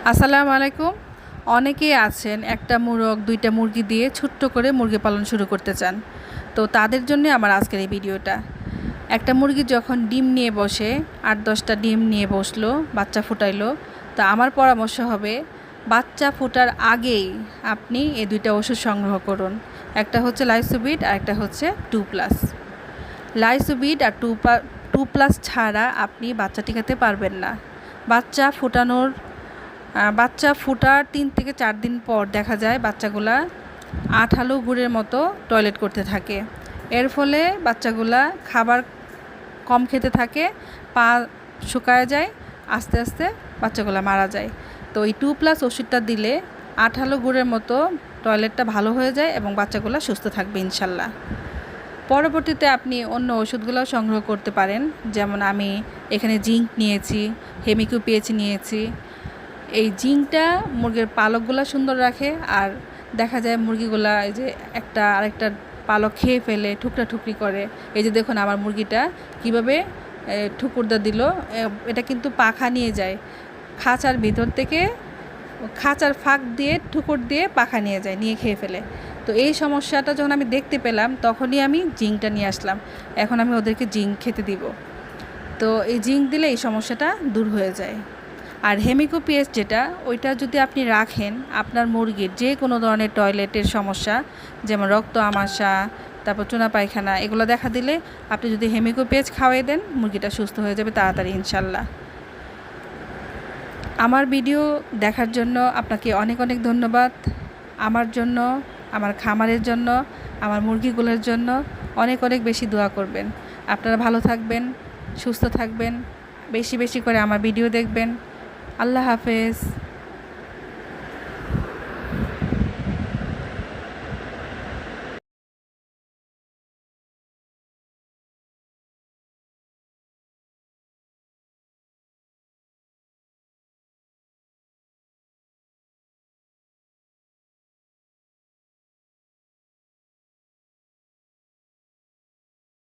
আসসালামু আলাইকুম। অনেকেই আছেন একটা মোরগ, ২টা মুরগি দিয়ে ছোট্ট করে মুরগি পালন শুরু করতে চান। তো তাদের জন্য আমার আজকের এই ভিডিওটা। একটা মুরগি যখন ডিম নিয়ে বসে, ৮-১০টা ডিম নিয়ে বসলো, বাচ্চা ফুটাইলো, তো আমার পরামর্শ হবে বাচ্চা ফোটার আগেই আপনি এই ২টা ওষুধ সংগ্রহ করুন। একটা হচ্ছে লাইসোবিট আর একটা হচ্ছে 2+। লাইসোবিট আর 2+ ছাড়া আপনি বাচ্চা টিকাতে পারবেন না। বাচ্চা ফোটার ৩ থেকে ৪ দিন পর দেখা যায় বাচ্চাগুলা আঠালো গুড়ের মতো টয়লেট করতে থাকে। এর ফলে বাচ্চাগুলা খাবার কম খেতে থাকে, পা শুকায় যায়, আস্তে আস্তে বাচ্চাগুলা মারা যায়। তো এই 2+ ওষুধটা দিলে আঠালো গুড়ের মতো টয়লেটটা ভালো হয়ে যায় এবং বাচ্চাগুলা সুস্থ থাকবে ইনশাল্লাহ। পরবর্তীতে আপনি অন্য ওষুধগুলোও সংগ্রহ করতে পারেন, যেমন আমি এখানে জিঙ্ক নিয়েছি, হেমিকোপিএচ নিয়েছি। এই জিঙ্কটা মুরগির পালকগুলো সুন্দর রাখে, আর দেখা যায় মুরগিগুলা এই যে একটা আরেকটা পালক খেয়ে ফেলে, ঠুকরি করে। এই যে দেখুন আমার মুরগিটা কীভাবে ঠুকুরদা দিল, এটা কিন্তু পাখা নিয়ে যায় খাঁচার ভিতর থেকে, খাঁচার ফাঁক দিয়ে ঠুকুর দিয়ে পাখা নিয়ে যায়, নিয়ে খেয়ে ফেলে। তো এই সমস্যাটা যখন আমি দেখতে পেলাম তখনই আমি জিঙ্কটা নিয়ে আসলাম। এখন আমি ওদেরকে জিঙ্ক খেতে দিব। তো এই জিঙ্ক দিলে এই সমস্যাটা দূর হয়ে যায়। আর হেমিকোপিএস যেটা, ওইটা যদি আপনি রাখেন আপনার মুরগির যে কোনো ধরনের টয়লেটের সমস্যা, যেমন রক্ত আমাশা, তারপর চুনা পায়খানা, এগুলো দেখা দিলে আপনি যদি হেমিকোপিএস খাওয়াই দেন, মুরগিটা সুস্থ হয়ে যাবে তাড়াতাড়ি ইনশাল্লাহ। আমার ভিডিও দেখার জন্য আপনাকে অনেক অনেক ধন্যবাদ। আমার জন্য, আমার খামারের জন্য, আমার মুরগিগুলোর জন্য অনেক অনেক বেশি দোয়া করবেন। আপনারা ভালো থাকবেন, সুস্থ থাকবেন, বেশি বেশি করে আমার ভিডিও দেখবেন। আল্লাহ হাফেজ।